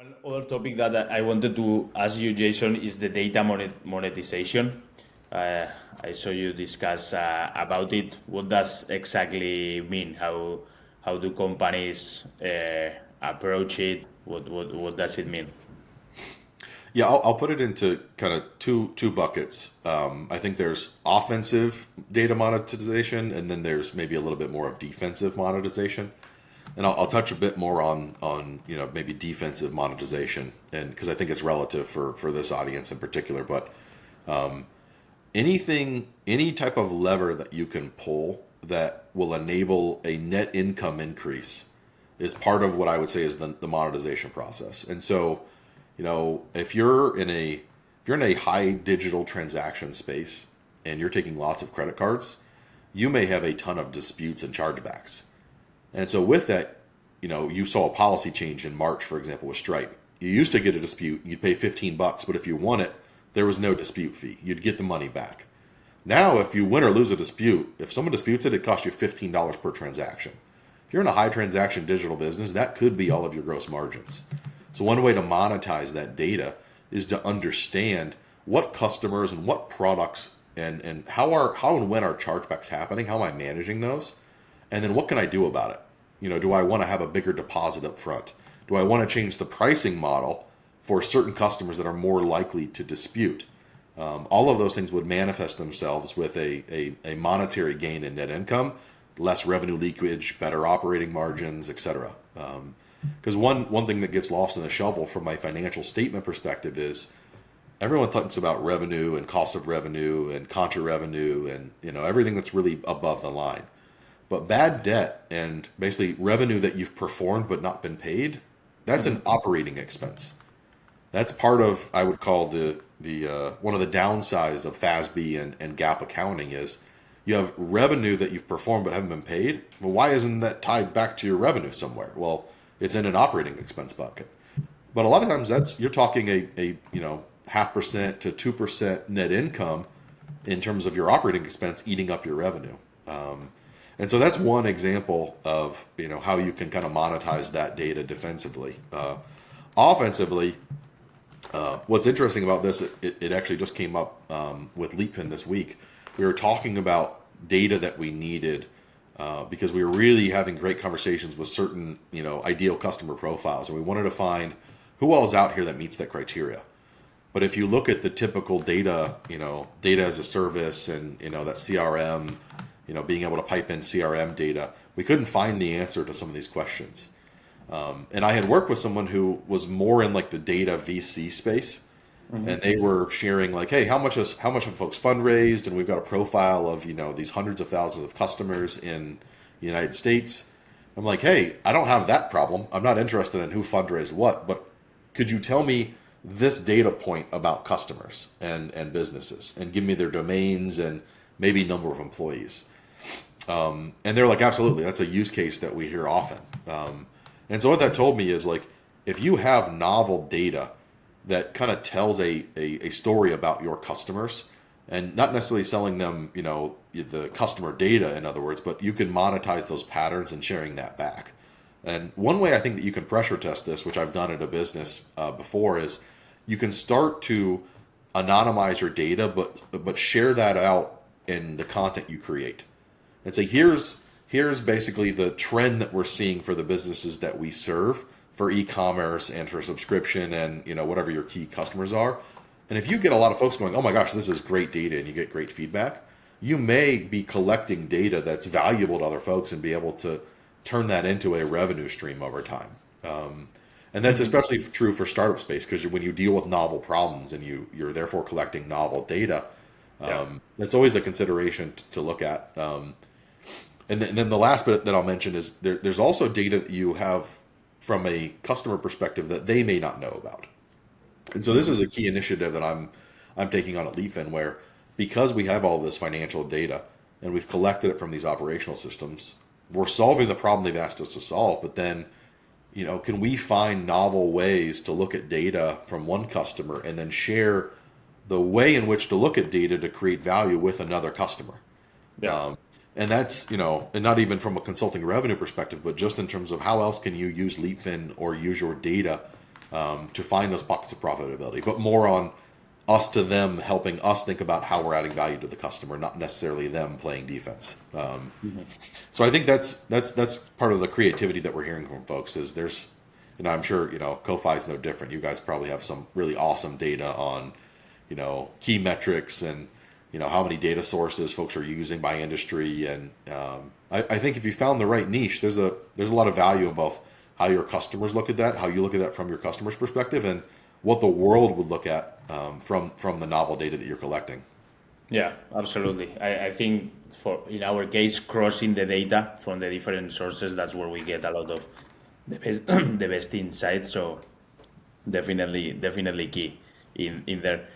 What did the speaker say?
One other topic that I wanted to ask you, Jason, is the data monetization. Uh, I saw you discuss about it. What does exactly mean? How do companies approach it? What does it mean? Yeah, I'll put it into kind of two buckets. I think there's offensive data monetization, and then there's maybe a little bit more of defensive monetization. And I'll touch a bit more on maybe defensive monetization, and because I think it's relative for this audience in particular. But any type of lever that you can pull that will enable a net income increase is part of what I would say is the monetization process. And so, if you're in a high digital transaction space and you're taking lots of credit cards, you may have a ton of disputes and chargebacks. And so with that, you saw a policy change in March, for example, with Stripe. You used to get a dispute, you'd pay $15, but if you won it, there was no dispute fee. You'd get the money back. Now, if you win or lose a dispute, if someone disputes it, it costs you $15 per transaction. If you're in a high transaction digital business, that could be all of your gross margins. So one way to monetize that data is to understand what customers and what products and how and when are chargebacks happening, how am I managing those? And then what can I do about it? Do I want to have a bigger deposit up front? Do I want to change the pricing model for certain customers that are more likely to dispute? All of those things would manifest themselves with a monetary gain in net income, less revenue leakage, better operating margins, etc. Because one thing that gets lost in the shuffle from my financial statement perspective is everyone thinks about revenue and cost of revenue and contra revenue and everything that's really above the line. But bad debt and basically revenue that you've performed but not been paid, that's an operating expense. That's part of, I would call the one of the downsides of FASB and GAAP accounting is you have revenue that you've performed but haven't been paid. Well, why isn't that tied back to your revenue somewhere? Well, it's in an operating expense bucket. But a lot of times you're talking a 0.5% to 2% net income in terms of your operating expense eating up your revenue. And so that's one example of how you can kind of monetize that data defensively. Offensively, what's interesting about this, it actually just came up with Leapfin this week. We were talking about data that we needed because we were really having great conversations with certain ideal customer profiles, and we wanted to find who all is out here that meets that criteria. But if you look at the typical data, data as a service and that CRM, being able to pipe in CRM data, we couldn't find the answer to some of these questions. And I had worked with someone who was more in like the data VC space, and they were sharing like, hey, how much have folks fundraised, and we've got a profile of these hundreds of thousands of customers in the United States. I'm like, hey, I don't have that problem. I'm not interested in who fundraised what, but could you tell me this data point about customers and businesses, and give me their domains and maybe number of employees? And they're like, absolutely, that's a use case that we hear often. And so what that told me is like, if you have novel data that kind of tells a story about your customers, and not necessarily selling them, the customer data, in other words, but you can monetize those patterns and sharing that back. And one way I think that you can pressure test this, which I've done at a business before, is you can start to anonymize your data, but share that out in the content you create. And say, here's basically the trend that we're seeing for the businesses that we serve for e-commerce and for subscription and whatever your key customers are. And if you get a lot of folks going, oh my gosh, this is great data, and you get great feedback, you may be collecting data that's valuable to other folks and be able to turn that into a revenue stream over time. And that's especially true for startup space, because when you deal with novel problems and you're therefore collecting novel data, that's always a consideration to look at. And then the last bit that I'll mention is there's also data that you have from a customer perspective that they may not know about. And so this is a key initiative that I'm taking on at Leafin, where because we have all this financial data and we've collected it from these operational systems, we're solving the problem they've asked us to solve. But then, can we find novel ways to look at data from one customer and then share the way in which to look at data to create value with another customer? Yeah. And that's, and not even from a consulting revenue perspective, but just in terms of how else can you use Leapfin or use your data to find those pockets of profitability, but more on us to them, helping us think about how we're adding value to the customer, not necessarily them playing defense. So I think that's part of the creativity that we're hearing from folks. Is there's, I'm sure Cofi is no different. You guys probably have some really awesome data on key metrics and how many data sources folks are using by industry, and I think if you found the right niche, there's a lot of value in both how your customers look at that, how you look at that from your customer's perspective, and what the world would look at from the novel data that you're collecting. Yeah, absolutely. I think in our case, crossing the data from the different sources, that's where we get a lot of the best, the best insights. So definitely key in there.